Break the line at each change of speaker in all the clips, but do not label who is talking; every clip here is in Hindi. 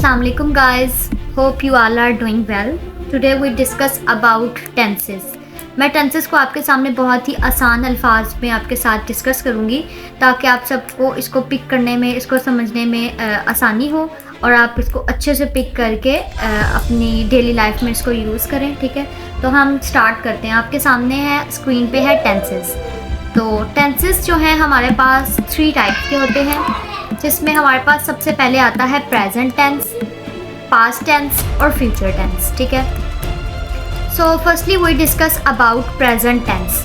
Assalamualaikum guys, hope you all are doing well. Today we discuss about tenses. मैं टेंसेस को आपके सामने बहुत ही आसान अल्फाज में आपके साथ डिस्कस करूँगी ताकि आप सबको इसको पिक करने में, इसको समझने में आसानी हो और आप इसको अच्छे से पिक करके अपनी डेली लाइफ में इसको यूज़ करें. ठीक है, तो हम स्टार्ट करते हैं. आपके सामने है, स्क्रीन पे है टेंसेस. तो टेंसेस जो हैं हमारे पास 3 टाइप के होते हैं, जिसमें हमारे पास सबसे पहले आता है प्रेजेंट टेंस, पास्ट टेंस और फ्यूचर टेंस. ठीक है, so firstly we discuss about present tense.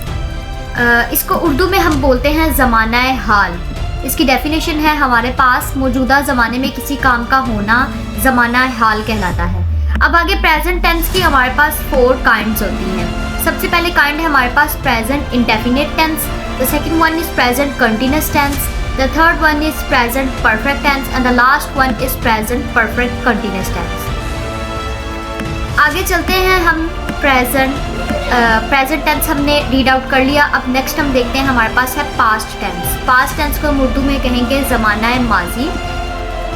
इसको उर्दू में हम बोलते हैं ज़माना हाल. इसकी डेफिनेशन है हमारे पास मौजूदा ज़माने में किसी काम का होना ज़माना हाल कहलाता है. अब आगे प्रेजेंट टेंस की हमारे पास 4 काइंड्स होती हैं. सबसे पहले काइंड है हमारे पास present indefinite tense, the second one is present continuous tense, the third one is present perfect tense and the last one is present perfect continuous tense. आगे चलते हैं हम. प्रेजेंट टेंस हमने रीड आउट कर लिया. अब नेक्स्ट हम देखते हैं हमारे पास है पास्ट टेंस. पास्ट टेंस को हम उर्दू में कहेंगे ज़माना माजी.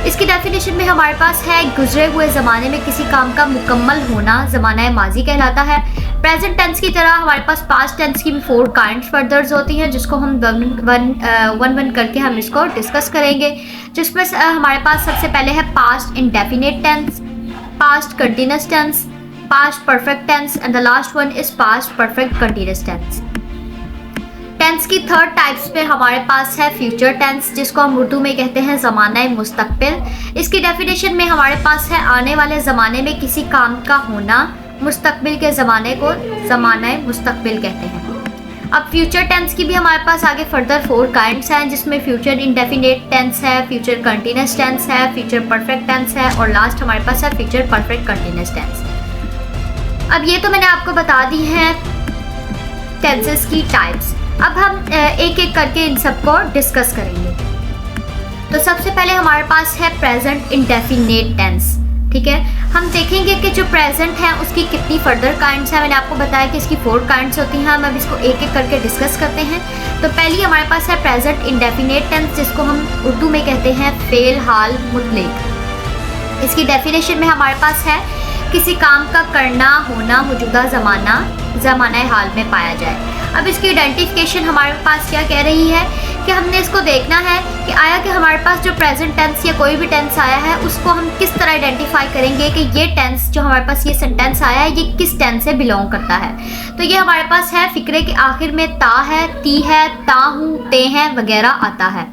इसकी डेफिनेशन में हमारे पास है गुजरे हुए ज़माने में किसी काम का मुकम्मल होना ज़माना माजी कहलाता है. प्रेजेंट टेंस की तरह हमारे पास पास्ट टेंस की भी 4 काइंड्स फर्दर्स होती हैं, जिसको हम वन करके हम इसको डिस्कस करेंगे. जिसमें हमारे पास सबसे पहले है past indefinite tense, past continuous tense, past perfect tense and the last one is past perfect continuous tense. Tense की 3rd टाइप्स पे हमारे पास है फ्यूचर टेंस, जिसको हम उर्दू में कहते हैं ज़माना मुस्तकबिल. इसकी डेफिनेशन में हमारे पास है आने वाले ज़माने में किसी काम का होना. मुस्तकबिल के ज़माने को ज़माना मुस्तकबिल कहते हैं. अब फ्यूचर टेंस की भी हमारे पास आगे फर्दर 4 काइंड्स हैं, जिसमें फ्यूचर इंडेफिनिट टेंस है, फ्यूचर कंटिन्यूअस टेंस है, फ्यूचर परफेक्ट टेंस है और लास्ट हमारे पास है फ्यूचर परफेक्ट कंटिन्यूअस टेंस. अब ये तो मैंने आपको बता दी हैं टेंसेस की टाइप्स. अब हम एक एक करके इन सबको डिस्कस करेंगे. तो सबसे पहले हमारे पास है प्रेजेंट इंडेफिनिट टेंस. ठीक है, हम देखेंगे कि जो प्रेजेंट है उसकी कितनी फर्दर काइंड्स हैं. मैंने आपको बताया कि इसकी 4 काइंड्स होती हैं. हम अब इसको एक एक करके डिस्कस करते हैं. तो पहली हमारे पास है प्रेजेंट इंडेफिनिट टेंस, जिसको हम उर्दू में कहते हैं फेल हाल मुतलक. इसकी डेफिनेशन में हमारे पास है किसी काम का करना होना मौजूदा ज़माना हाल में पाया जाए. अब इसकी आइडेंटिफिकेशन हमारे पास क्या कह रही है कि हमने इसको देखना है कि आया कि हमारे पास जो प्रेजेंट टेंस या कोई भी टेंस आया है उसको हम किस तरह आइडेंटिफाई करेंगे कि ये टेंस जो हमारे पास ये सेंटेंस आया है ये किस टेंस से बिलोंग करता है. तो ये हमारे पास है फ़िक्रे के आखिर में ता है, ती है, ता हूँ, ते हैं वगैरह आता है.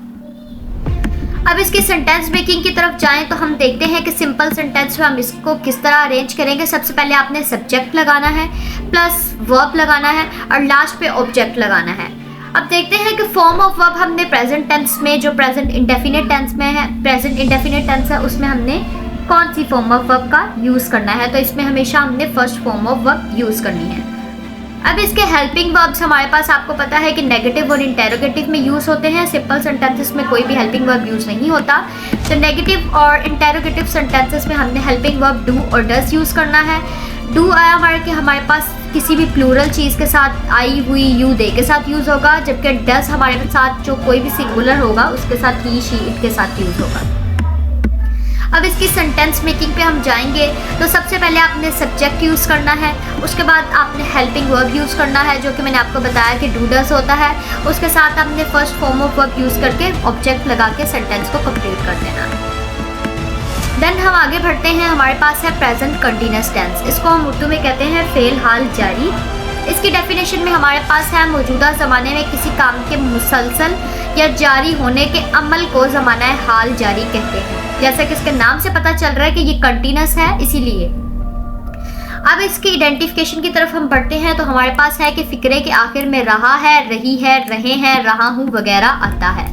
अब इसकी सेंटेंस मेकिंग की तरफ जाएं तो हम देखते हैं कि सिंपल सेंटेंस में हम इसको किस तरह अरेंज करेंगे. सबसे पहले आपने सब्जेक्ट लगाना है, प्लस वर्ब लगाना है और लास्ट पे ऑब्जेक्ट लगाना है. अब देखते हैं कि फॉर्म ऑफ वर्ब हमने प्रेजेंट टेंस में, जो प्रेजेंट इंडेफिनिट टेंस में है, प्रेजेंट इंडेफिनिट टेंस है, उसमें हमने कौन सी फॉर्म ऑफ वर्ब का यूज़ करना है. तो इसमें हमेशा हमने first form of verb use करनी है. अब इसके हेल्पिंग वर्ब्स हमारे पास आपको पता है कि नेगेटिव और इंटेरोगेटिव में यूज़ होते हैं. सिंपल सेंटेंसेस में कोई भी हेल्पिंग वर्ब यूज़ नहीं होता. तो नेगेटिव और इंटेरोगेटिव सेंटेंसेस में हमने हेल्पिंग वर्ब डू और डज यूज़ करना है. डू आया हमारे पास किसी भी प्लूरल चीज़ के साथ आई हुई यू दे के साथ यूज़ होगा, जबकि डज हमारे साथ जो कोई भी सिंगुलर होगा उसके साथ ही शी इट के साथ यूज़ होगा. अब इसकी सेंटेंस मेकिंग पे हम जाएंगे. तो सबसे पहले आपने सब्जेक्ट यूज़ करना है, उसके बाद आपने हेल्पिंग वर्ब यूज़ करना है जो कि मैंने आपको बताया कि डू डज होता है. उसके साथ आपने first form of verb use करके ऑब्जेक्ट लगा के सेंटेंस को कंप्लीट कर देना है. देन हम आगे बढ़ते हैं. हमारे पास है प्रेजेंट कंटिन्यूअस टेंस. इसको हम उर्दू में कहते हैं फेल हाल जारी. इसकी डेफिनेशन में हमारे पास है मौजूदा ज़माने में किसी काम के मुसलसल या जारी होने के अमल को ज़माना हाल जारी कहते हैं. जैसा कि इसके नाम से पता चल रहा है कि ये कंटिन्यूअस है, इसीलिए. अब इसकी आइडेंटिफिकेशन की तरफ हम बढ़ते हैं. तो हमारे पास है कि फ़िक्रे के आखिर में रहा है, रही है, रहे हैं, रहा हूँ वगैरह आता है.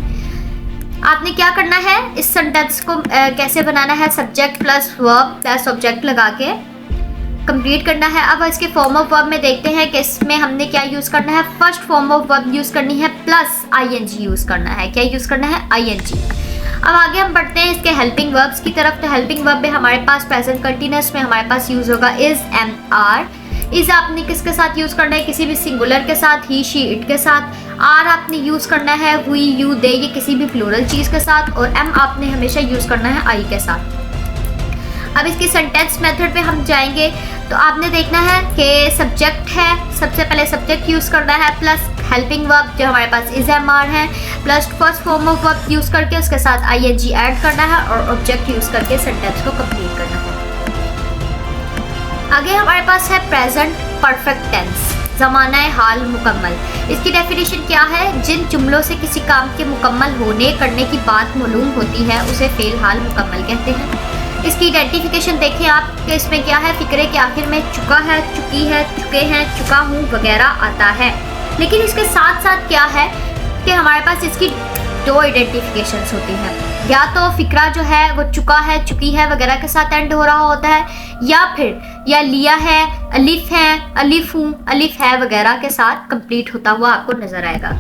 आपने क्या करना है, इस सेंटेंस को कैसे बनाना है, subject plus verb plus object लगा के कंप्लीट करना है. अब इसके फॉर्म ऑफ वर्ब में देखते हैं कि इसमें हमने क्या यूज़ करना है. First form of verb use करनी है प्लस आईएनजी यूज़ करना है. क्या यूज़ करना है, आईएनजी. अब आगे हम बढ़ते हैं इसके हेल्पिंग वर्ब्स की तरफ. तो हेल्पिंग वर्ब में हमारे पास प्रेजेंट कंटिन्यूअस में हमारे पास यूज़ होगा इज़, एम, आर. इज़ आपने किसके साथ यूज़ करना है, किसी भी सिंगुलर के साथ, ही शी इट के साथ. आर आपने यूज़ करना है हुई यू दे ये किसी भी प्लूरल चीज़ के साथ. और एम आपने हमेशा यूज़ करना है आई के साथ. अब इसकी सेंटेंस मेथड पे हम जाएंगे तो आपने देखना है कि सब्जेक्ट है, सबसे पहले सब्जेक्ट यूज़ करना है प्लस हेल्पिंग वर्ब जो हमारे पास इज एम आर है plus first form of verb use करके उसके साथ ING ऐड करना है और ऑब्जेक्ट यूज़ करके सेंटेंस को कंप्लीट करना है। आगे हमारे पास है प्रेजेंट परफेक्ट टेंस, ज़माना हाल मुकम्मल। इसकी डेफिनेशन क्या है? जिन जुमलों से किसी काम के मुकम्मल होने करने की बात मालूम होती है उसे फ़ेल हाल मुकम्मल कहते हैं। इसकी आइडेंटिफिकेशन देखिए आप कि इसमें क्या है, फ़िक्रे के आखिर में चुका है, चुकी है, चुके हैं, चुका हूँ वगैरह आता है। लेकिन इसके साथ साथ क्या है कि हमारे पास इसकी दो आइडेंटिफिकेशंस होती हैं, या तो फ़िक्रा जो है वो चुका है, चुकी है वगैरह के साथ एंड हो रहा होता है, या फिर या लिया है, अलिफ है, अलिफ हूँ, अलिफ है वगैरह के साथ कंप्लीट होता हुआ आपको नजर आएगा।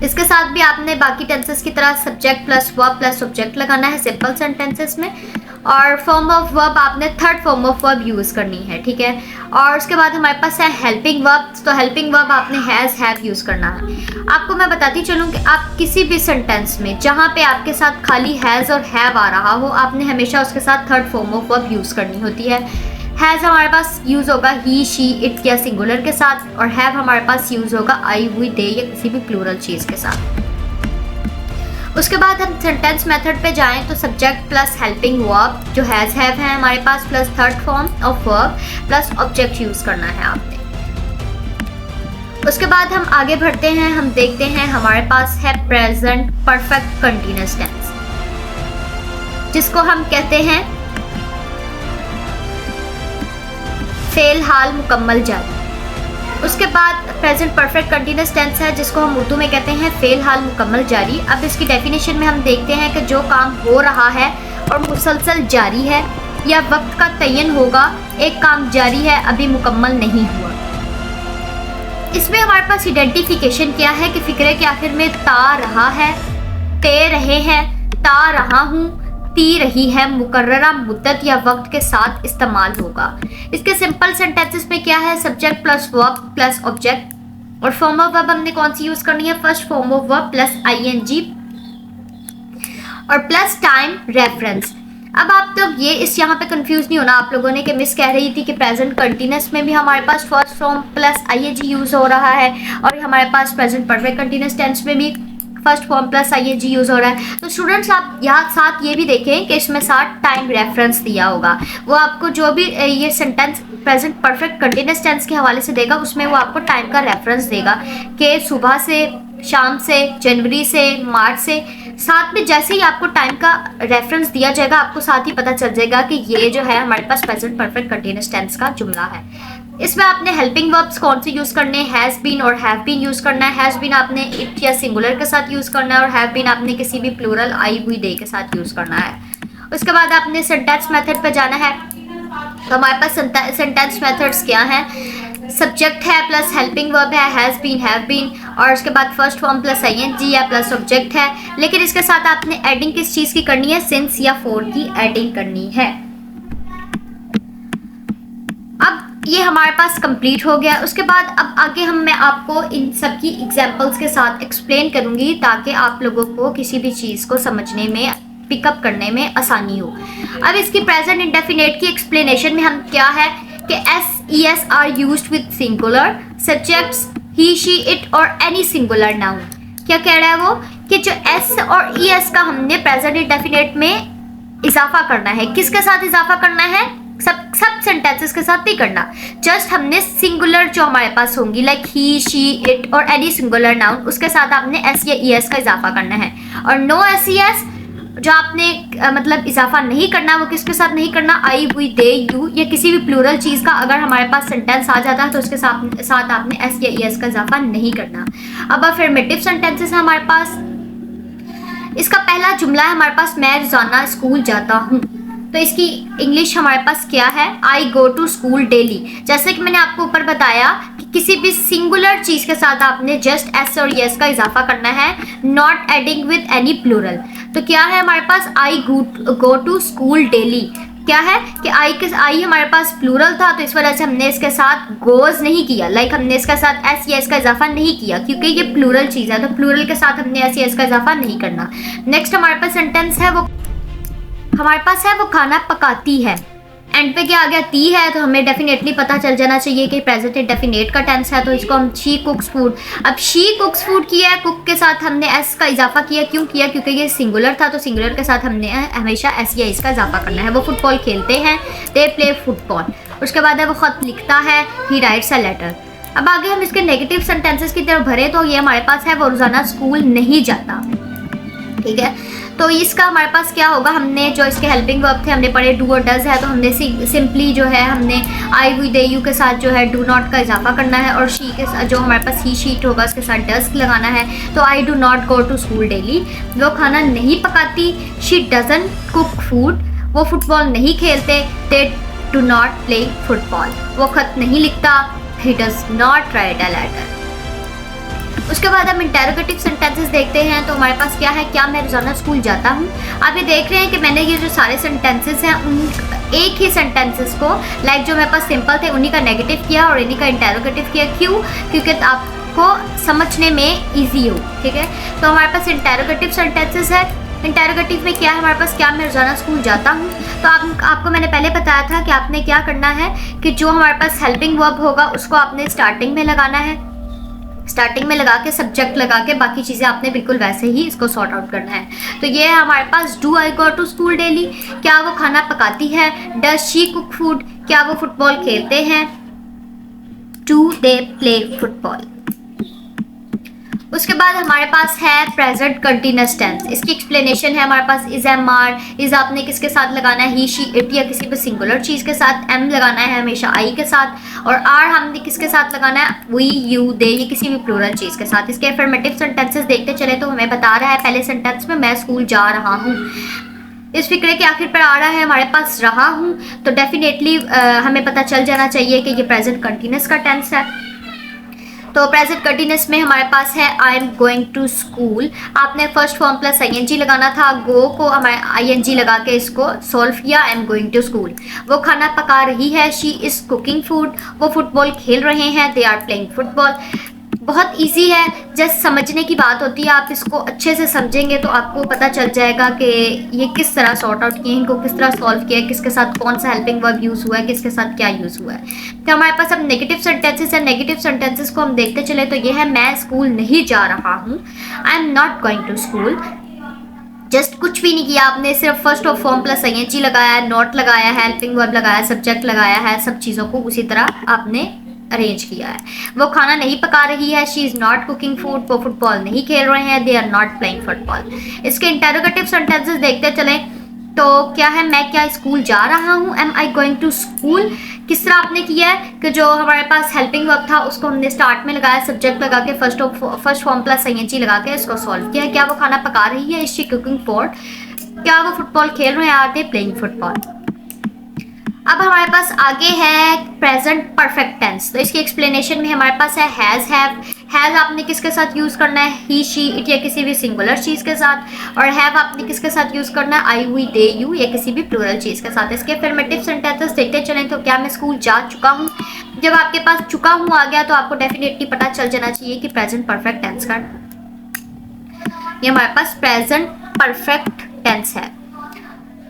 इसके साथ भी आपने बाकी टेंसेस की तरह subject plus verb plus object लगाना है सिंपल सेंटेंसेस में, और फॉर्म ऑफ वर्ब आपने third form of verb use करनी है, ठीक है। और उसके बाद हमारे पास है हेल्पिंग वर्ब, तो हेल्पिंग वर्ब आपने हैज़ हैव यूज़ करना है। आपको मैं बताती चलूँ कि आप किसी भी सेंटेंस में जहाँ पे आपके साथ खाली हैज़ और हैव आ रहा हो, आपने हमेशा उसके साथ third form of verb use करनी होती है। हैज़ हमारे पास यूज़ होगा ही, शी, इट या सिंगुलर के साथ, और हैव हमारे पास यूज़ होगा आई, वी, दे या किसी भी प्लूरल चीज़ के साथ। उसके बाद हम सेंटेंस मेथड पे जाएं तो सब्जेक्ट प्लस हेल्पिंग वर्ब जो हैज़ हैव है हमारे पास plus third form of verb plus object use करना है आपने। उसके बाद हम आगे बढ़ते हैं, हम देखते हैं हमारे पास है प्रेजेंट परफेक्ट कंटीन्यूअस टेंस, जिसको हम कहते हैं फेल हाल मुकम्मल जारी। उसके बाद प्रेजेंट परफेक्ट कंटीन्यूअस टेंस है जिसको हम उर्दू में कहते हैं फेल हाल मुकम्मल जारी। अब इसकी डेफिनेशन में हम देखते हैं कि जो काम हो रहा है और मुसलसल जारी है या वक्त का तयन होगा, एक काम जारी है अभी मुकम्मल नहीं हुआ। इसमें हमारे पास आइडेंटिफिकेशन क्या है कि फिक्रे के आखिर में ता रहा है, ते रहे हैं, ता रहा हूँ, ती रही है मुकर्ररा मुद्दत या वक्त के साथ इस्तेमाल होगा। इसके सिंपल सेंटेंसेस में क्या है, subject plus verb plus object, और फॉर्म ऑफ वर्ब हमने कौन सी यूज करनी है, first form of verb plus ING और प्लस टाइम रेफरेंस। अब आप तो ये इस यहाँ पे कंफ्यूज नहीं होना आप लोगों ने कि मिस कह रही थी कि प्रेजेंट कंटिन्यूअस में भी हमारे पास first form plus ING use हो रहा है और हमारे पास प्रेजेंट परफेक्ट कंटिन्यूअस टेंस में भी first form plus ING use हो रहा है। तो स्टूडेंट्स आप यहाँ साथ ये भी देखें कि इसमें साथ टाइम रेफरेंस दिया होगा, वो आपको जो भी ये sentence present perfect continuous tense के हवाले से देगा उसमें वो आपको टाइम का रेफरेंस देगा कि सुबह से, शाम से, जनवरी से, मार्च से। साथ में जैसे ही आपको टाइम का रेफरेंस दिया जाएगा आपको साथ ही पता चल जाएगा कि ये जो है हमारे पास प्रेजेंट परफेक्ट कंटिन्यूअस टेंस का जुमला है। इसमें आपने हेल्पिंग वर्ब्स कौन से यूज़ करने हैं, हैज़ बीन और हैव बीन यूज़ करना है। हैज़ बीन आपने इट या सिंगुलर के साथ यूज़ करना है और हैव बीन आपने किसी भी प्लूरल आई, वी, दे के साथ यूज़ करना है। उसके बाद आपने सेंटेंस मेथड पे जाना है, तो हमारे पास सेंटेंस मेथड्स क्या हैं, सब्जेक्ट है प्लस हेल्पिंग वर्ब है, हैज़ बीन, हैव बीन, और उसके बाद फर्स्ट फॉर्म प्लस ING या प्लस ऑब्जेक्ट है। लेकिन इसके साथ आपने एडिंग किस चीज़ की करनी है, सिंस या फॉर की एडिंग करनी है। अब ये हमारे पास कंप्लीट हो गया। उसके बाद अब आगे मैं आपको इन सब की एग्जांपल्स के साथ एक्सप्लेन करूंगी ताकि आप लोगों को किसी भी चीज़ को समझने में, पिकअप करने में आसानी हो। अब इसकी प्रेजेंट इंडेफिनिट की एक्सप्लेनेशन में हम क्या है कि SES are used with singular subjects he, she, it और एनी सिंगुलर नाउन। क्या कह रहा है वो कि जो S और ES का हमने प्रेजेंट इंडेफिनिट में इजाफा करना है, किसके साथ इजाफा करना है, सब सेंटेंसेस के साथ नहीं करना, जस्ट हमने सिंगुलर जो हमारे पास होंगी लाइक ही, शी, इट और एनी सिंगुलर नाउन उसके साथ आपने S या ES का इजाफा करना है। और नो SES जो आपने मतलब इजाफा नहीं करना, वो किसके साथ नहीं करना, आई, वी, दे, यू या किसी भी प्लूरल चीज़ का अगर हमारे पास सेंटेंस आ जाता है तो उसके साथ आपने S या ES का इजाफा नहीं करना। अब अफर्मेटिव सेंटेंसेस है हमारे पास। इसका पहला जुमला है हमारे पास, मैं रोजाना स्कूल जाता हूँ, तो इसकी इंग्लिश हमारे पास क्या है, आई गो टू स्कूल डेली। जैसे कि मैंने आपको ऊपर बताया कि किसी भी सिंगुलर चीज़ के साथ आपने जस्ट S और ES का इजाफा करना है, not adding with any plural. तो क्या है हमारे पास, I go to school daily. क्या है कि आई हमारे पास प्लूरल था तो इस वजह से हमने इसके साथ गोज नहीं किया, लाइक हमने इसके साथ S या ES का इजाफा नहीं किया क्योंकि ये प्लूरल चीज़ है, तो प्लूरल के साथ हमने S या ES का इजाफा नहीं करना। नेक्स्ट हमारे पास सेंटेंस है वो हमारे पास है वो खाना पकाती है। एंड पे क्या आ गया, ती है, तो हमें डेफिनेटली पता चल जाना चाहिए कि प्रेजेंट इंडेफिनिट का टेंस है, तो इसको हम शी कुक्स फूड। अब शी कुक्स फूड किया है, कुक के साथ हमने एस का इजाफा किया, क्यों किया, क्योंकि ये सिंगुलर था, तो सिंगुलर के साथ हमने हमेशा एस या इस का इजाफा करना है। वो फुटबॉल खेलते हैं, दे प्ले फुटबॉल। उसके बाद है वो ख़त लिखता है, ही राइट्स अ लेटर। अब आगे हम इसके नेगेटिव सेंटेंसेस की तरफ भरे, तो ये हमारे पास है वो रोज़ाना स्कूल नहीं जाता। ठीक है, तो इसका हमारे पास क्या होगा, हमने जो इसके हेल्पिंग वर्ब थे हमने पढ़े, डू और डज है, तो हमने सिंपली जो है हमने आई वी दे यू के साथ जो है डू नॉट का इजाफा करना है, और शी के साथ जो हमारे पास ही शीट होगा उसके साथ डज लगाना है। तो I do not go to school daily, वो खाना नहीं पकाती, शी डजंट कुक फूड, वो फुटबॉल नहीं खेलते, they do not play football, वो खत नहीं लिखता, he does not write a letter. उसके बाद हम इंटेरोगेटिव सेंटेंसेस देखते हैं, तो हमारे पास क्या है, क्या मैं रोजाना स्कूल जाता हूँ। आप ये देख रहे हैं कि मैंने ये जो सारे सेंटेंसेस हैं उन एक ही सेंटेंसेस को लाइक जो मेरे पास सिंपल थे उन्हीं का नेगेटिव किया और इन्हीं का इंटेरोगेटिव किया। क्यों, क्योंकि आपको समझने में ईजी हो। ठीक है, तो हमारे पास इंटेरोगेटिव सेंटेंसेस है। इंटेरोगेटिव में क्या है हमारे पास, क्या मैं रोजाना स्कूल जाता हूँ। तो आपको मैंने पहले बताया था कि आपने क्या करना है कि जो हमारे पास हेल्पिंग वर्ब होगा उसको आपने स्टार्टिंग में लगाना है, स्टार्टिंग में लगा के सब्जेक्ट लगा के बाकी चीज़ें आपने बिल्कुल वैसे ही इसको सॉर्ट आउट करना है। तो ये है हमारे पास, do I go to school daily, क्या वो खाना पकाती है, डज शी कुक फूड, क्या वो फुटबॉल खेलते हैं, डू दे प्ले फुटबॉल। उसके बाद हमारे पास है प्रेजेंट कंटिन्यूअस टेंस। इसकी एक्सप्लेनेशन है हमारे पास, इज एम आर, इज आपने किसके साथ लगाना है, ही शी इट या किसी भी सिंगुलर चीज़ के साथ, एम लगाना है हमेशा आई के साथ, और आर हमने किसके साथ लगाना है, वी यू दे ये किसी भी प्लूरल चीज़ के साथ। इसके अफर्मेटिव सेंटेंसेस देखते चले तो हमें बता रहा है पहले सेंटेंस में, मैं स्कूल जा रहा हूँ। इस फिक्रे के आखिर पर आ रहा है हमारे पास रहा हूँ, तो डेफिनेटली हमें पता चल जाना चाहिए कि ये प्रेजेंट कंटिन्यूअस का टेंस है। तो प्रेजेंट कंटिन्यूअस में हमारे पास है I am going to school, आपने फर्स्ट फॉर्म प्लस ING लगाना था, गो को हमारे ING लगा के इसको सॉल्व किया, I am going to school. वो खाना पका रही है, शी इज़ कुकिंग फूड, वो फुटबॉल खेल रहे हैं, दे आर प्लेइंग फुटबॉल। बहुत इजी है, जस्ट समझने की बात होती है, आप इसको अच्छे से समझेंगे तो आपको पता चल जाएगा कि ये किस तरह सॉर्ट आउट किए हैं, इनको किस तरह सॉल्व किया है, किसके साथ कौन सा हेल्पिंग वर्ब यूज़ हुआ है, किसके साथ क्या यूज़ हुआ है। तो हमारे पास अब नेगेटिव सेंटेंसेस है। नेगेटिव सेंटेंसेस को हम देखते चले तो ये है, मैं स्कूल नहीं जा रहा हूँ, I am not going to school. Just कुछ भी नहीं किया आपने, सिर्फ first of form plus ING लगाया है, नॉट लगाया है, हेल्पिंग वर्ब लगाया, सब्जेक्ट लगाया है, सब चीज़ों को उसी तरह आपने अरेंज किया है। वो खाना नहीं पका रही है, she is not cooking food, वो फुटबॉल नहीं खेल रहे हैं, they are not playing football. इसके इंटेरोगेटिव सेंटेंसेस देखते चलें तो क्या है, मैं क्या स्कूल जा रहा हूँ, am I going to school. किस तरह आपने किया है कि जो हमारे पास हेल्पिंग वर्ब था उसको हमने स्टार्ट में लगाया, सब्जेक्ट लगा के फर्स्ट फॉर्म प्लस ING लगा के इसको सॉल्व किया। क्या वो खाना पका रही है, इज शी कुकिंग फूड, क्या वो फुटबॉल खेल रहे हैं, आर दे प्लेइंग फुटबॉल। अब हमारे पास आगे है प्रेजेंट परफेक्ट टेंस। तो इसकी एक्सप्लेनेशन में हमारे पास है हैज़ हैव। हैज़ आपने किसके साथ यूज़ करना है, ही शी इट या किसी भी सिंगुलर चीज़ के साथ, और हैव आपने किसके साथ यूज़ करना है, आई वी दे यू या किसी भी प्लूरल चीज़ के साथ। इसके अफर्मेटिव सेंटेंसेस देखते चलें तो क्या मैं स्कूल जा चुका हूँ। जब आपके पास चुका हूँ आ गया तो आपको डेफिनेटली पता चल जाना चाहिए कि प्रेजेंट परफेक्ट टेंस का ये हमारे पास प्रेजेंट परफेक्ट टेंस है।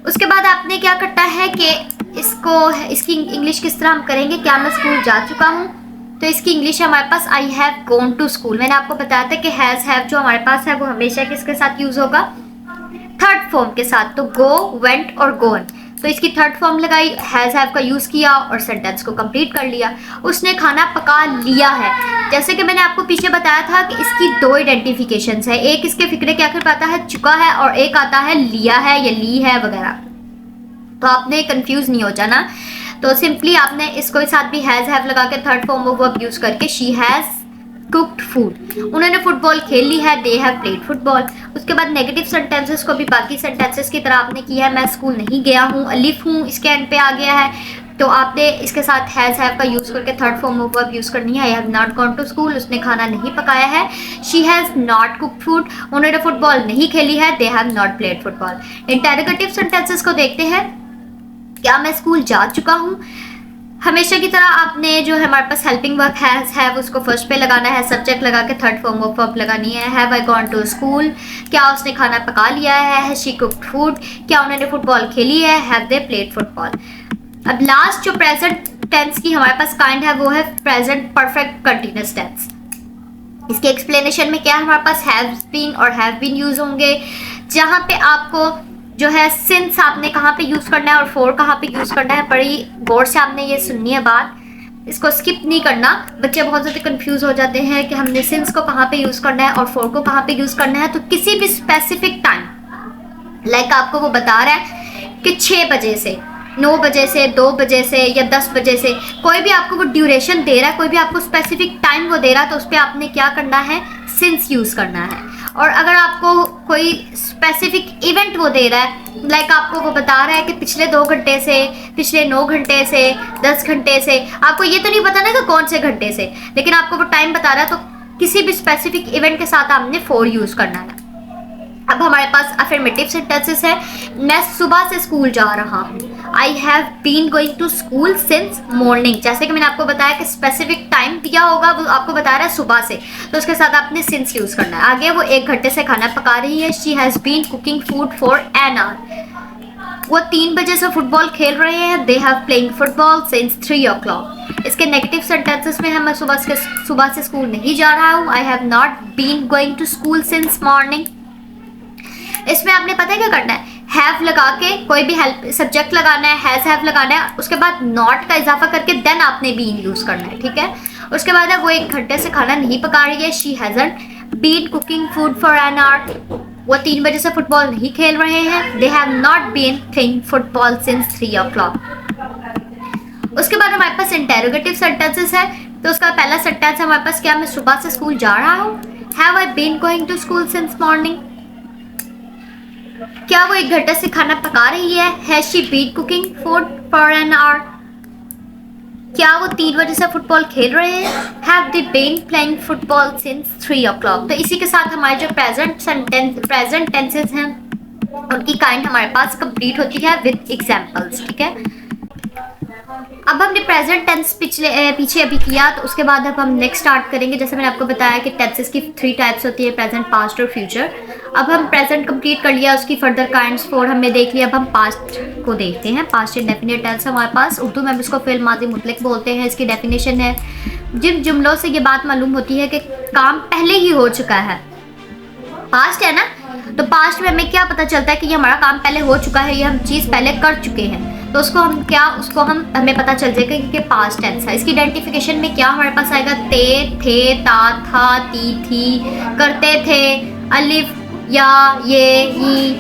उसके बाद आपने क्या करना है कि इसकी इंग्लिश किस तरह हम करेंगे, क्या मैं स्कूल जा चुका हूँ, तो इसकी इंग्लिश है हमारे पास I have gone to school. मैंने आपको बताया था कि हैज़ हैव जो हमारे पास है वो हमेशा किसके साथ यूज़ होगा, थर्ड फॉर्म के साथ। तो गो, वेंट और गोन, तो इसकी थर्ड फॉर्म लगाई, हैज़ हैव का यूज़ किया और सेंटेंस को कंप्लीट कर लिया। उसने खाना पका लिया है, जैसे कि मैंने आपको पीछे बताया था कि इसकी दो आइडेंटिफिकेशंस है, एक इसके फिक्रे के आखिर पर आता है चुका है और एक आता है लिया है या ली है वगैरह। तो आपने कंफ्यूज नहीं हो जाना, तो सिंपली आपने इसको साथ भी हैज़ हैव लगा के third form of verb use करके, शी हैज़ कुक्ड फूड, उन्होंने फुटबॉल खेल ली है, दे हैव प्लेड फुटबॉल। उसके बाद नेगेटिव सेंटेंसेस को भी बाकी सेंटेंसेस की तरह आपने किया है, मैं स्कूल नहीं गया हूँ, अलिफ हूँ इसके एंड पे आ गया है, तो आपने इसके साथ हैज़ हैव का यूज़ करके third form of verb use करनी है। I have not gone to school, उसने खाना नहीं पकाया है, she has not cooked food, उन्होंने फुटबॉल नहीं खेली है, they have not played football. Interrogative sentences को देखते हैं, क्या मैं स्कूल जा चुका हूँ, हमेशा की तरह आपने जो है हमारे पास हेल्पिंग वर्ब है उसको फर्स्ट पे लगाना है, सब्जेक्ट लगा के थर्ड फॉर्म ऑफ वर्ब लगानी है। Have I gone to school, क्या उसने खाना पका लिया है। हैज शी कुक्ड फूड, क्या उन्होंने फुटबॉल खेली है। Have they played football. अब लास्ट जो प्रेजेंट टेंस की हमारे पास काइंड है वो है प्रेजेंट परफेक्ट कंटिन्यूअस टेंस। इसके एक्सप्लेनेशन में क्या है, हमारे पास हैव बीन और हैव बीन यूज होंगे, जहाँ पे आपको जो है सिंस आपने कहाँ पे यूज करना है और फॉर कहाँ पे यूज करना है। बड़ी गौर से आपने ये सुननी है बात, इसको स्किप नहीं करना। बच्चे बहुत ज़्यादा कंफ्यूज हो जाते हैं कि हमने सिंस को कहाँ पे यूज करना है और फॉर को कहाँ पे यूज करना है। तो किसी भी स्पेसिफिक टाइम, लाइक आपको वो बता रहा है कि 6 बजे से, 9 बजे से, 2 बजे से या 10 बजे से, कोई भी आपको वो ड्यूरेशन दे रहा है, कोई भी आपको स्पेसिफिक टाइम वो दे रहा है, तो उस पर आपने क्या करना है, सिंस यूज करना है। और अगर आपको कोई स्पेसिफिक इवेंट वो दे रहा है, लाइक आपको वो बता रहा है कि पिछले 2 घंटे से, पिछले 9 घंटे से, 10 घंटे से, आपको ये तो नहीं पता ना कि कौन से घंटे से, लेकिन आपको वो टाइम बता रहा है, तो किसी भी स्पेसिफिक इवेंट के साथ आपने फॉर यूज करना है। अब हमारे पास अफर्मेटिव सेंटेंसेस है। मैं सुबह से स्कूल जा रहा हूँ। I have been going to school since morning. जैसे कि मैंने आपको बताया कि स्पेसिफिक टाइम दिया होगा, वो आपको बता रहा है सुबह से, तो उसके साथ आपने सिंस यूज करना है। आगे वो 1 घंटे से खाना पका रही है। She has been cooking food for an hour. वो 3 बजे से फुटबॉल खेल रहे हैं। They have playing football since 3 o'clock। इसके नेगेटिव सेंटेंसेस में है, मैं सुबह से स्कूल नहीं जा रहा हूँ। I have not been going to school since morning. इसमें आपने पता है क्या करना है, हैव लगा के कोई भी हेल्प सब्जेक्ट लगाना है, हैज हैव लगाना है, उसके बाद नॉट का इजाफा करके देन आपने बीन यूज करना है, ठीक है। उसके बाद है वो 1 घंटे से खाना नहीं पका रही है। She hasn't been cooking food for an hour. वो 3 बजे से फुटबॉल नहीं खेल रहे हैं। They have not been playing football since 3 o'clock। उसके बाद हमारे पास इंटेरोगेटिव सेंटेंसेस है। तो उसका पहला सेंटेंस है हमारे पास क्या, मैं सुबह से स्कूल जा रहा हूँ। Have I been going to school since morning. क्या वो 1 घंटे से खाना पका रही है। Has she been cooking food for an hour. क्या वो 3 बजे से फुटबॉल खेल रहे हैं। Have they been playing football since 3 o'clock। तो इसी के साथ हमारे जो प्रेजेंट टेंसेस हैं उनकी काइंड हमारे पास कंप्लीट होती है विद एग्जांपल्स, ठीक है। अब हमने प्रेजेंट टेंस पीछे अभी किया, तो उसके बाद अब हम नेक्स्ट स्टार्ट करेंगे। जैसे मैंने आपको बताया कि टेंसेस की 3 टाइप्स होती है, प्रेजेंट, पास्ट और फ्यूचर। अब हम प्रेजेंट कंप्लीट कर लिया, उसकी फर्दर काइंड्स 4 हमने देख लिया। अब हम पास्ट को देखते हैं। पास्ट इंडेफिनिट टेंस हमारे पास, उर्दू में हम इसको फिल माजी मुतलक बोलते हैं। इसकी डेफिनेशन है, जिन जुमलों से ये बात मालूम होती है कि काम पहले ही हो चुका है। पास्ट है ना, तो पास्ट में हमें क्या पता चलता है कि ये हमारा काम पहले हो चुका है, ये हम चीज़ पहले कर चुके हैं, तो उसको हमें पता चल जाएगा कि पास्ट टेंस है। इसकी आइडेंटिफिकेशन में क्या हमारे पास आएगा, ते, थे, ता, था, ती, थी, करते थे, अलिफ, या, ये, ही,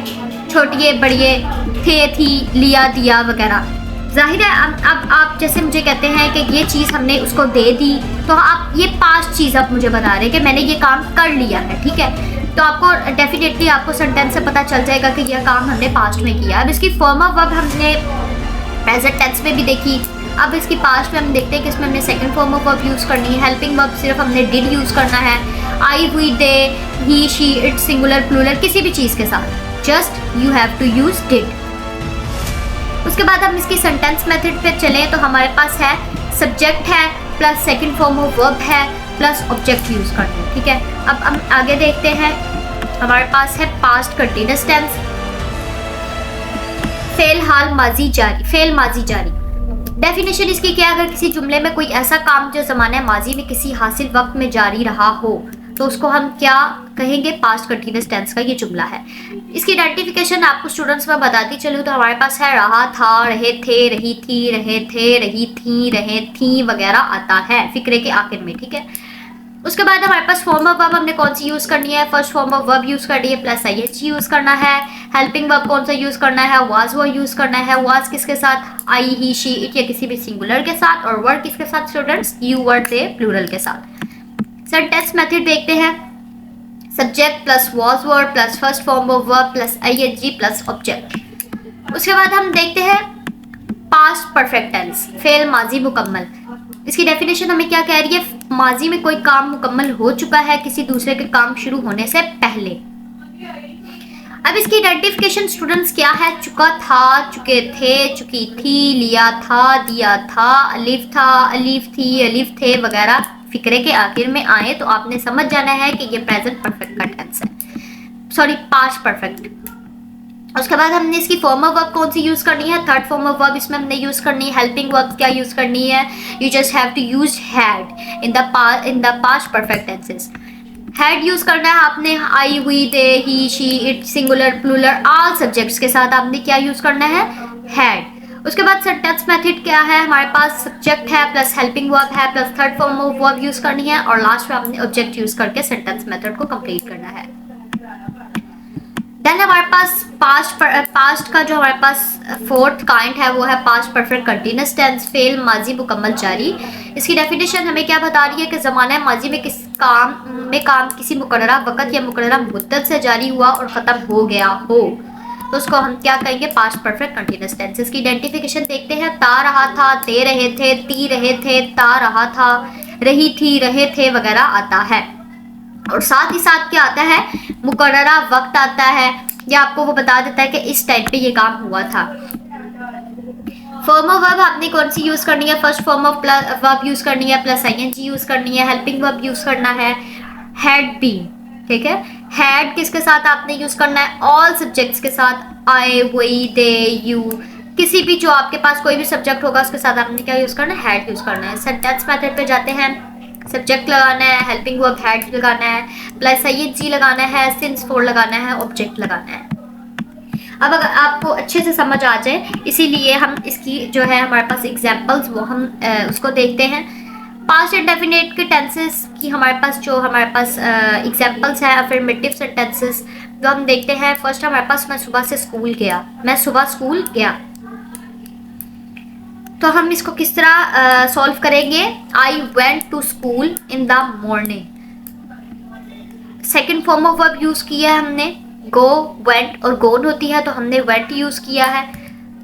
छोटिए, बड़िए, थे, थी, लिया, दिया वगैरह। जाहिर है अब आप जैसे मुझे कहते हैं कि ये चीज़ हमने उसको दे दी, तो आप ये पास्ट चीज़ आप मुझे बता रहे हैं कि मैंने ये काम कर लिया है, ठीक है। तो आपको डेफिनेटली आपको सेंटेंस से पता चल जाएगा कि यह काम हमने पास्ट में किया। अब इसकी फॉर्म ऑफ वर्ब हमने प्रेजेंट टेंस में भी देखी। अब इसकी पास्ट में हम देखते हैं कि इसमें हमने second form of verb use करनी है। हेल्पिंग वर्ब सिर्फ हमने डिड यूज़ करना है। I, we, they, he, she, it, singular, plural, किसी भी चीज़ के साथ just you have to use did. उसके बाद हम इसकी सेंटेंस मेथड पे चलें तो हमारे पास है सब्जेक्ट है plus second form of verb है प्लस ऑब्जेक्ट यूज़ करते हैं, ठीक है। अब हम आगे देखते हैं, हमारे पास है पास्ट कंटिन्यूअस टेंस, फेल हाल माजी जारी, फेल माजी जारी। डेफिनेशन इसकी क्या है, अगर किसी जुमले में कोई ऐसा काम जो ज़माने माजी में किसी हासिल वक्त में जारी रहा हो तो उसको हम क्या कहेंगे, पास्ट कंटिन्यूअस टेंस का ये जुमला है। इसकी आइडेंटिफिकेशन आपको स्टूडेंट्स में बताती चलूँ तो हमारे पास है रहा था, रहे थे, रही थी, रहे थे, रही थी, रहे थी वगैरह आता है फिक्रे के आखिर में, ठीक है। उसके बाद हमारे पास फॉर्म ऑफ वर्ब हमने कौन सी यूज़ करनी है, first form of verb use करनी है प्लस IH यूज़ करना है। हेल्पिंग वर्ब कौन सा यूज़ करना है, वाज वो यूज़ करना है। वाज किसके साथ, आई, ही, शी, इट या किसी भी सिंगुलर के साथ, और वर किसके साथ students, you, were, they, plural के साथ। सेंटेंस मेथड देखते हैं, subject plus was were plus first form of verb plus ING plus object. उसके बाद हम देखते हैं पास्ट परफेक्ट टेंस, फेल माजी मुकम्मल। इसकी डेफिनेशन हमें क्या कह रही है, माजी में कोई काम मुकम्मल हो चुका है किसी दूसरे के काम शुरू होने से पहले। अब इसकी आइडेंटिफिकेशन स्टूडेंट्स क्या है, चुका था, चुके थे, चुकी थी, लिया था, दिया था, अलिफ था, अलिफ थी, अलिफ थे वगैरह फिक्रे के आखिर में आए तो आपने समझ जाना है कि ये प्रेजेंट परफेक्ट का टेंस है, सॉरी पास्ट परफेक्ट। उसके बाद हमने इसकी फॉर्म ऑफ वर्ब कौन सी यूज करनी है, थर्ड फॉर्म ऑफ वर्ब इसमें हमने यूज करनी है। हेल्पिंग वर्ब क्या यूज करनी है, you just have to use had in the past perfect tenses. Had use करना है आपने I, we, they, he, she, it, singular, plural, all subjects के साथ आपने क्या यूज करना है, हैड। उसके बाद सेंटेंस मेथड क्या है, हमारे पास सब्जेक्ट है प्लस हेल्पिंग वर्ब है plus third form of verb use करनी है और लास्ट में आपने ऑब्जेक्ट यूज करके सेंटेंस मेथड को कंप्लीट करना है। देन हमारे पास पास्ट का जो हमारे पास फोर्थ काइंड है वो है पास्ट परफेक्ट कंटिन्यूअस टेंस, फेल, माजी, मुकम्मल, जारी। इसकी डेफिनेशन हमें क्या बता रही है कि ज़माना माजी में काम किसी मुकर्ररा वक़्त या मुकर्ररा मुद्दत से जारी हुआ और ख़त्म हो गया हो तो उसको हम क्या कहेंगे, पास्ट परफेक्ट कंटिन्यूअस टेंस। इसकी आइडेंटिफिकेशन देखते हैं, ता रहा था, ते रहे थे, ती रहे थे, ता रहा था, रही थी, रहे थे वगैरह आता है। और साथ ही साथ क्या आता है, मुकर्ररा वक्त आता है, या आपको वो बता देता है कि इस टाइम पे ये काम हुआ था। फॉर्म ऑफ वर्ब आपने कौन सी यूज करनी है, first form of verb use करनी है प्लस आईएनजी यूज करनी है, हेल्पिंग वर्ब यूज करना है, हैड बीन, ठीक है। हैड किसके साथ आपने यूज करना है, ऑल सब्जेक्ट्स के साथ, आई, वी, दे, यू, किसी भी जो आपके पास कोई भी सब्जेक्ट होगा उसके साथ आपने क्या यूज करना है, हैड यूज करना है। सेंटेंस मेथड पे जाते हैं, सब्जेक्ट लगाना है, हेल्पिंग वर्ब हैड लगाना है, प्लस आईएनजी लगाना है, सिंस फोर लगाना है, ऑब्जेक्ट लगाना है। अब अगर आपको अच्छे से समझ आ जाए इसीलिए हम इसकी जो है हमारे पास एग्जांपल्स वो हम उसको देखते हैं। पास्ट इंडेफिनिट के टेंसेस की हमारे पास एग्जांपल्स है, अफर्मेटिव सेंटेंसेस जो हम देखते हैं। फर्स्ट हमारे पास मैं सुबह स्कूल गया, तो हम इसको किस तरह सॉल्व करेंगे, I went to school in the morning. Second form of verb use किया है हमने, गो, वेंट और गोन होती है तो हमने वेंट यूज किया है,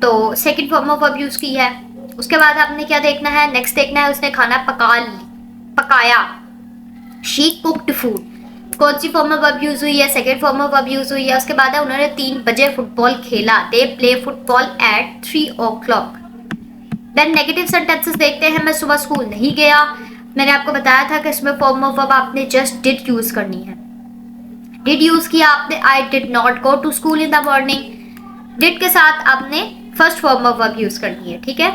तो second form of verb use किया है। उसके बाद आपने क्या देखना है, नेक्स्ट देखना है उसने खाना पकाया, शी कुक्ड फूड, कौन सी फॉर्म ऑफ वर्ब यूज हुई है, second form of verb use हुई है। उसके बाद है उन्होंने 3 बजे फुटबॉल खेला, they play football at 3 o'clock। Then negative sentences देखते हैं, मैं सुबह स्कूल नहीं गया, मैंने आपको बताया था कि इसमें फॉर्म ऑफ वर्ब आपने जस्ट डिड यूज करनी है। डिड यूज किया आपने, I did not go to school in the morning. Did के साथ आपने first form of verb use करनी है, ठीक है।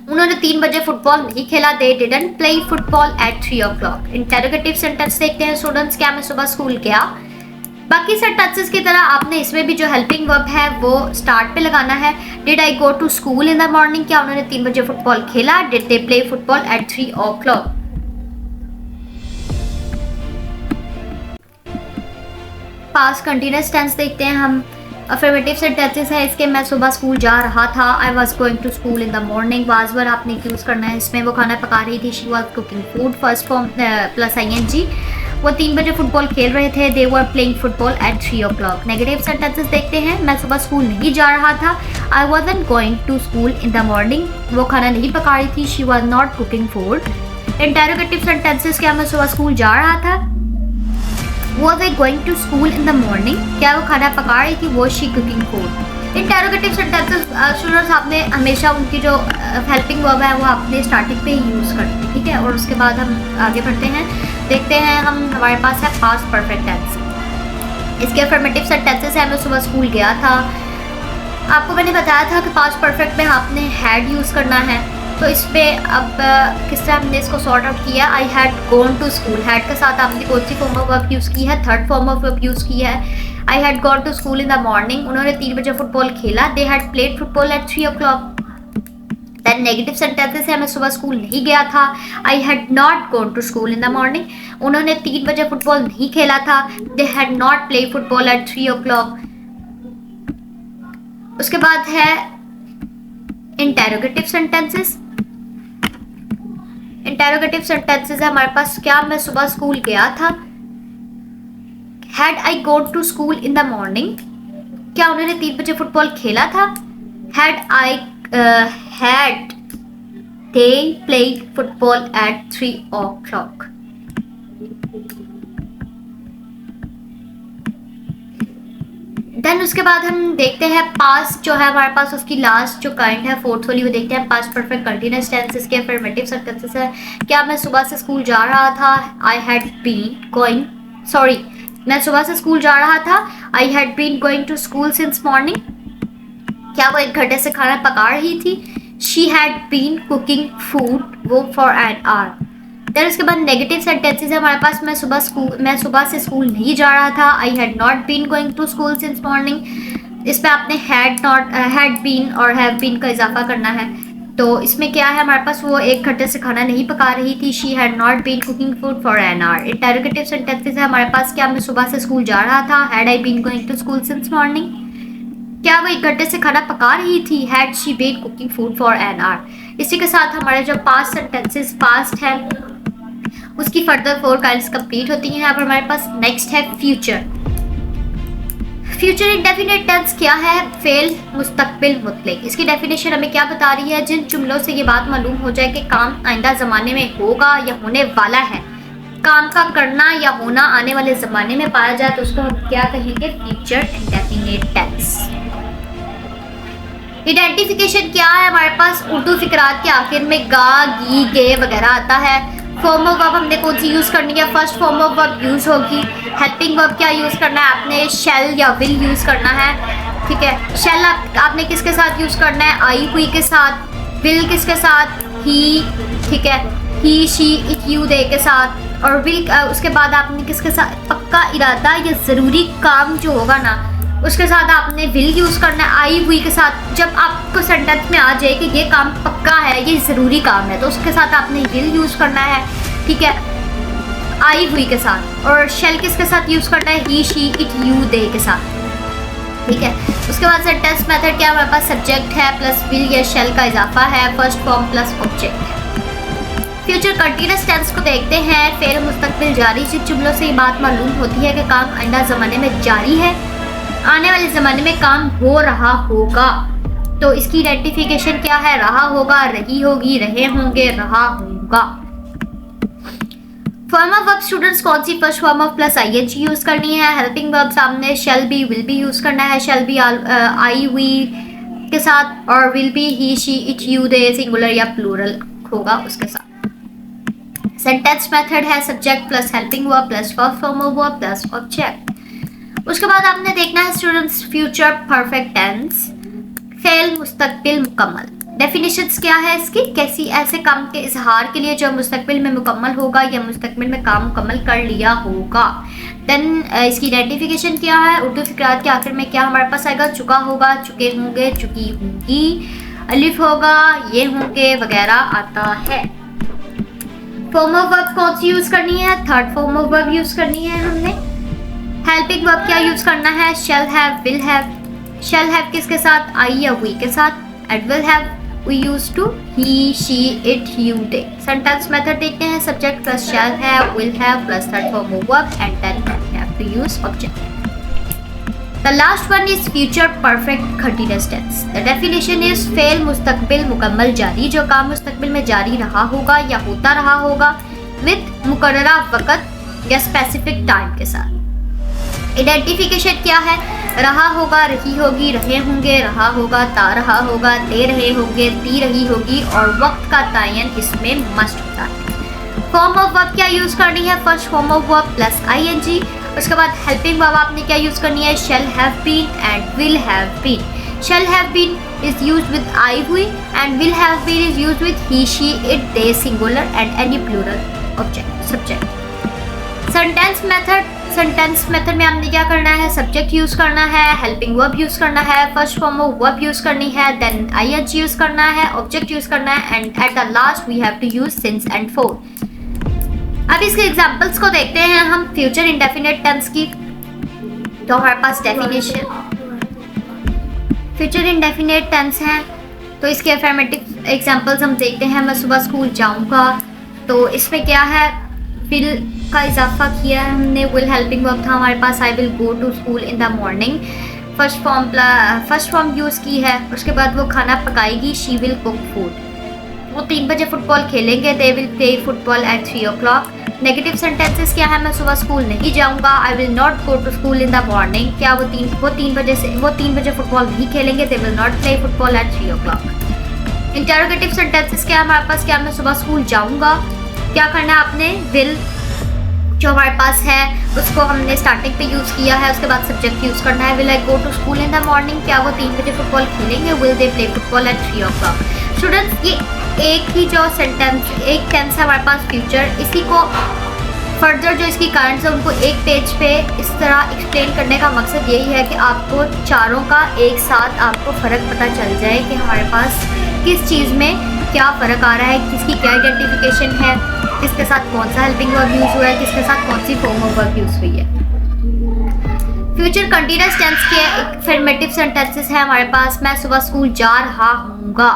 उन्होंने 3 बजे फुटबॉल नहीं खेला, they didn't play football at 3 o'clock। Interrogative sentence देखते हैं स्टूडेंट्स, क्या मैं सुबह स्कूल गया। बाकी सेंटेंसेस की तरह आपने इसमें भी जो हेल्पिंग वर्ब है वो स्टार्ट पे लगाना है। Did I go to school in the morning, क्या उन्होंने 3 बजे फुटबॉल खेला, did they play football at 3 o'clock। Past continuous tense देखते हैं हम, अफर्मेटिव सेंटेंसेस है इसके, मैं सुबह स्कूल जा रहा था, I was going to school in the morning, was were आपने यूज करना है, इसमें वो खाना पका रही थी, she was cooking food, first form plus ING, वो 3 बजे फुटबॉल खेल रहे थे, they were playing football at 3 o'clock। Negative sentences देखते हैं, मैं सुबह स्कूल नहीं जा रहा था, I wasn't going to school in the morning, वो खाना नहीं पका रही थी, she was not cooking food. Interrogative sentences, क्या मैं सुबह स्कूल जा रहा था, Was I going to school in the morning, क्या वो खाना पका रही थी, was she cooking food। Interrogative sentences students आपने हमेशा उनकी जो हेल्पिंग वर्ब है वो आपने स्टार्टिंग पे ही यूज़ करनी है, ठीक है। और उसके बाद हम आगे बढ़ते हैं, देखते हैं हम, हमारे पास है पास्ट परफेक्ट टेंस। इसके अफर्मेटिव सेंटेंसेस है, मैं सुबह स्कूल गया था, आपको मैंने बताया था कि पास्ट परफेक्ट में आपने हैड यूज़ करना है, तो इस पर अब किस तरह हमने इसको सॉर्ट आउट किया, I had gone to school, had के साथ आपने कौन सी फॉर्म ऑफ वर्ब यूज़ की है, third form of verb use की है। I had gone to school in the morning, उन्होंने 3 बजे फुटबॉल खेला, they had played football at 3 o'clock। Then negative sentences है, मैं सुबह स्कूल नहीं गया था, I had not gone to school in the morning, उन्होंने 3 बजे फुटबॉल नहीं खेला था, they had not play football at 3 o'clock। उसके बाद है इंटरोगेटिव सेंटेंसेस। इंटरोगेटिव सेंटेंसेस है हमारे पास, क्या मैं सुबह स्कूल गया था, had I gone to school in the morning, क्या उन्होंने 3 बजे फुटबॉल खेला था, had they played football at 3 o'clock। Then उसके बाद हम देखते हैं पास्ट जो है हमारे पास, उसकी लास्ट जो काइंड है फोर्थ वाली, वो देखते हैं पास्ट परफेक्ट कंटीन्यूअस टेंस। इसके अफर्मेटिव सेंटेंसेस है, क्या मैं सुबह से स्कूल जा रहा था, I had been going, sorry मैं सुबह से स्कूल जा रहा था, I had been going to school since morning. क्या वो एक घंटे से खाना पका रही थी, she had been cooking food वो फॉर एन आवर। देन उसके बाद नेगेटिव सेंटेंसेस है हमारे पास, मैं सुबह से स्कूल नहीं जा रहा था, I had not been going to school since morning. इस पे आपने हैड बीन और हैव बीन का इजाफा करना है। तो इसमें क्या है हमारे पास, वो एक घंटे से खाना नहीं पका रही थी, she had not been cooking food for an hour. Interrogative sentences है हमारे पास, क्या मैं सुबह से स्कूल जा रहा था, had I been going to school since morning. क्या वो एक घंटे से खाना पका रही थी, had she been cooking food for an hour. इसी के साथ हमारे जो पास्ट सेंटेंसेस पास्ट है उसकी फर्दर 4 काइंड्स कंप्लीट होती हैं। अब हमारे पास नेक्स्ट है फ्यूचर। फ्यूचर इंडेफिनिट टेंस क्या है, फेल मुस्तकबिल मुतलक। इसकी डेफिनेशन हमें क्या बता रही है, जिन जुमलों से ये बात मालूम हो जाए कि काम आइंदा ज़माने में होगा या होने वाला है, काम का करना या होना आने वाले ज़माने में पाया जाए तो उसको हम क्या कहेंगे, फ्यूचर इंडेफिनिट टेंस। आइडेंटिफिकेशन क्या है हमारे पास, उर्दू फिकरात के आखिर में गा गी गे वगैरह आता है। फॉर्म ऑफ वर्ब हमने कौन सी यूज़ करनी है, first form of verb use होगी। हेल्पिंग वर्ब क्या यूज़ करना है आपने, शेल या विल यूज़ करना है, ठीक है। शेल आपने किसके साथ यूज़ करना है, आई हुई के साथ। विल किसके साथ, ही, ठीक है, ही शी इट यू दे के साथ। और विल उसके बाद आपने किसके साथ, पक्का इरादा या ज़रूरी काम जो होगा ना उसके साथ आपने विल यूज़ करना है, आई हुई के साथ। जब आपको सेंटेंस में आ जाए कि ये काम पक्का है, ये ज़रूरी काम है, तो उसके साथ आपने विल यूज़ करना है, ठीक है, आई हुई के साथ। और शेल किसके साथ यूज़ करना है, ही शी इट यू दे के साथ, ठीक है। उसके बाद सेंटेंस मेथड क्या हमारे पास, सब्जेक्ट है प्लस विल या शेल का इजाफा है, फर्स्ट फॉर्म प्लस ऑब्जेक्ट है। फ्यूचर कंटीन्यूअस टेंस को देखते हैं, फेल मुस्तकबिल जारी। जिन जुमलों से ये बात मालूम होती है कि काम आइंदा ज़माने में जारी है, आने वाले ज़माने में काम हो रहा होगा, तो इसकी आइडेंटिफिकेशन क्या है, रहा होगा, रही होगी, रहे होंगे, रहा होगा। फॉर्म ऑफ वर्ब स्टूडेंट्स कौन सी, first form of plus ING use करनी है। हेल्पिंग वर्ब सामने shall be will be use करना है, शेल बी आई हुई के साथ, और will be he she it you they singular या प्लूरल होगा उसके साथ। सेंटेंस मेथड है subject plus helping verb plus first form of verb plus object. उसके बाद आपने देखना है स्टूडेंट्स फ्यूचर परफेक्ट टेंस, फेल मुस्तकबिल मुकम्मल। डेफिनेशंस क्या है इसकी, कैसी ऐसे काम के इजहार के लिए जो मुस्तकबिल में मुकम्मल होगा या मुस्तकबिल में काम मुकम्मल कर लिया होगा। देन इसकी आइडेंटिफिकेशन क्या है, उर्दू फिकरात के आखिर में क्या हमारे पास आएगा, चुका होगा, चुके होंगे, चुकी होंगी, अलिफ होगा, ये होंगे वगैरह आता है। फॉर्म ऑफ वर्ब कौन सी यूज़ करनी है, third form of verb use करनी है हमने। हेल्पिंग वर्ब क्या यूज़ करना है, shall have, will have. Shall have किसके साथ, आई या वी के साथ। And will have we use to he she it you they. Sentence method देखते हैं, subject plus shall have, will have plus third form of verb and then we have to use object. The last one is future perfect continuous tense. The definition is फेल मुस्तकबिल मुकम्मल जारी, जो काम मुस्तकबिल में जारी रहा होगा या होता रहा होगा विद मुकर्ररा वक़्त या स्पेसिफिक टाइम के साथ। आइडेंटिफिकेशन क्या है, रहा होगा, रही होगी, रहे होंगे, रहा होगा, ता रहा होगा, दे रहे होंगे, दी रही होगी, और वक्त का तयन इसमें मस्ट होता है। फॉर्म ऑफ वर्ब क्या यूज़ करनी है, first form of verb plus ING. उसके बाद हेल्पिंग वर्ब आपने क्या यूज़ करनी है, shall have been and will have been. Shall have been is used with I हुई and will have been is used with he she it they singular and any plural object subject. Sentence method में हमने क्या करना है, सब्जेक्ट यूज़ करना है, हेल्पिंग वर्ब यूज़ करना है, first form of verb use करनी है, देन आईएनजी यूज़ करना है, ऑब्जेक्ट यूज़ करना है, and at the last we have to use since and for. अब इसके एग्जांपल्स को देखते हैं हम फ्यूचर इंडेफिनिट टेंस की। तो हमारे पास डेफिनेशन फ्यूचर इंडेफिनिट टेंस है, तो इसके अफर्मेटिव एग्जांपल्स हम देखते हैं। मैं सुबह स्कूल जाऊंगा, तो इसमें क्या है, विल का इजाफा किया है हमने, विल हेल्पिंग वर्ब था हमारे पास, I will go to school in the morning, first form use की है। उसके बाद वो खाना पकाएगी, शी विल कुक फूड। वो 3 बजे फुटबॉल खेलेंगे, they will play football at 3 o'clock। Negative sentences क्या है, मैं सुबह स्कूल नहीं जाऊंगा, I will not go to school in the morning. क्या वो 3 बजे फुटबॉल नहीं खेलेंगे, they will not play football at 3 o'clock। Interrogative sentences क्या है हमारे पास, क्या मैं सुबह स्कूल जाऊंगा, क्या करना है आपने, विल जो हमारे पास है उसको हमने स्टार्टिंग पे यूज़ किया है, उसके बाद सब्जेक्ट यूज़ करना है। Will I go to school in the morning, क्या वो 3 बजे फुटबॉल खेलेंगे, will they play football at 3 o'clock। Students, ये एक ही जो सेंटेंस, एक टेंस है हमारे पास फ्यूचर, इसी को फर्दर जो इसकी करंट्स है उनको एक पेज पे इस तरह एक्सप्लेन करने का मकसद यही है कि आपको चारों का एक साथ आपको फ़र्क पता चल जाए कि हमारे पास किस चीज़ में क्या फ़र्क आ रहा है, किसकी क्या आइडेंटिफिकेशन है, किसके साथ कौन सा हेल्पिंग वर्ब यूज़ हुआ है, किसके साथ कौन सी फॉर्म ऑफ वर्ब यूज़ हुई है। फ्यूचर कंटीन्यूअस टेंस के अफर्मेटिव सेंटेंसेस है हमारे पास, मैं सुबह स्कूल जा रहा हूँगा,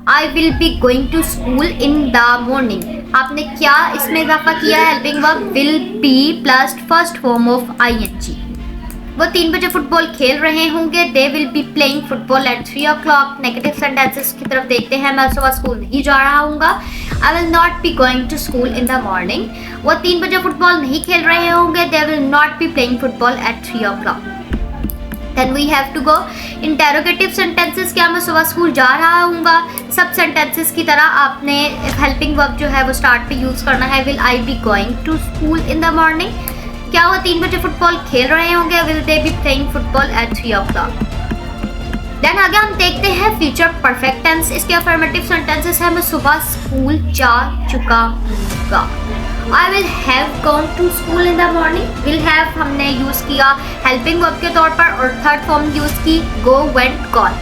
I will be going to school in the morning. आपने क्या इसमें इजाफा किया है, helping verb will be plus first form of ING। वो 3 बजे फुटबॉल खेल रहे होंगे, they will be playing football at 3 o'clock। Negative sentences की तरफ देखते हैं, मैं सुबह स्कूल नहीं जा रहा हूँगा, I will not be going to school in the morning. वो 3 बजे फुटबॉल नहीं खेल रहे होंगे, they will not be playing football at 3 o'clock। Then we have to go interrogative sentences, क्या मैं सुबह स्कूल जा रहा हूँगा, सब सेंटेंसेस की तरह आपने हेल्पिंग वर्ब जो है वो स्टार्ट पे यूज़ करना है, will I be going to school in the morning. क्या वो 3 बजे फुटबॉल खेल रहे होंगे, will they be playing football at 3 o'clock। Then आगे हम देखते हैं फ्यूचर परफेक्ट टेंस, इसके अफर्मेटिव सेंटेंसेस है, मैं सुबह स्कूल जा चुका हूँगा, I will have gone to school in the morning। will have हमने यूज़ किया हेल्पिंग वर्ब के तौर पर और थर्ड फॉर्म यूज़ की go, went, gone।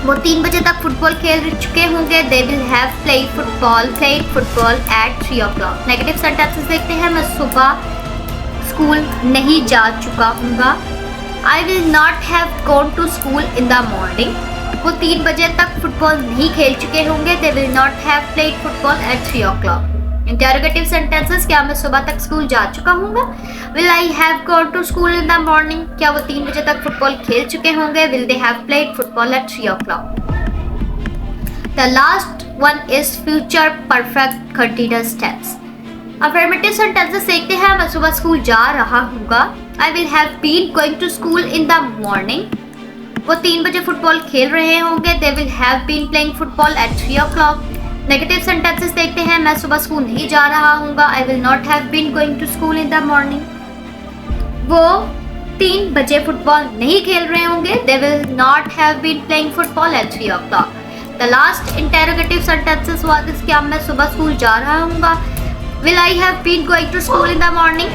वो 3 बजे तक फुटबॉल खेल चुके होंगे, they will have played football at 3 o'clock। Negative sentences देखते हैं, मैं सुबह स्कूल नहीं जा चुका हूँगा, I will not have gone to school in the morning। वो 3 बजे तक फुटबॉल नहीं खेल चुके होंगे, they will not have played football at 3 o'clock। Interrogative sentences, क्या मैं सुबह तक स्कूल जा चुका हूँगा, will I have gone to school in the morning. क्या वो 3 बजे तक फुटबॉल खेल चुके होंगे, will they have played football at 3 o'clock। The last one is future perfect continuous tense. Affirmative sentences देखते हैं, मैं सुबह स्कूल जा रहा हूँगा, I will have been going to school in the morning. वो 3 बजे फुटबॉल खेल रहे होंगे, they will have been playing football at 3 o'clock। Negative sentences देखते हैं, मैं सुबह स्कूल नहीं जा रहा हूँगा, I will not have been going to school in the morning. वो 3 बजे फुटबॉल नहीं खेल रहे होंगे, they will not have been playing football at 3 o'clock। The last interrogative sentences was this, क्या मैं सुबह स्कूल जा रहा हूँगा, will I have been going to school in the morning.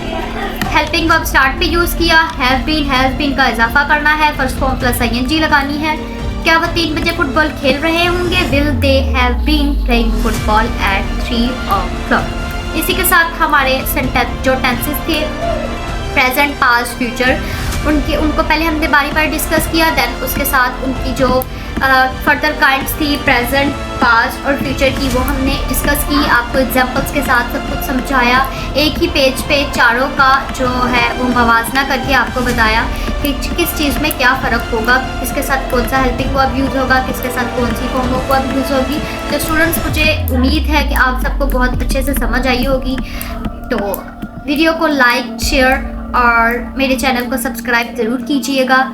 Helping verb start पे यूज़ किया, हैव बीन का इजाफा करना है, फर्स्ट फॉर्म प्लस ING लगानी है। क्या वो 3 बजे फुटबॉल खेल रहे होंगे, will they have been playing football at 3 o'clock। इसी के साथ हमारे सेंटेंस जो टेंसेस थे प्रेजेंट, पास्ट, फ्यूचर, उनको पहले हमने बारी बारी डिस्कस किया, देन उसके साथ उनकी जो फर्दर काइंड्स थी प्रेजेंट, पास्ट और फ्यूचर की, वो हमने डिस्कस की, आपको एग्जांपल्स के साथ सब कुछ समझाया। एक ही पेज पे चारों का जो है वो मवाजना करके आपको बताया कि किस चीज़ में क्या फ़र्क होगा, किसके साथ कौन सा हेल्पिंग वर्ब यूज़ होगा, किसके साथ कौन सी फॉर्म ऑफ वर्ब यूज़ होगी। तो स्टूडेंट्स, मुझे उम्मीद है कि आप सबको बहुत अच्छे से समझ आई होगी। तो वीडियो को लाइक, शेयर और मेरे चैनल को सब्सक्राइब ज़रूर कीजिएगा।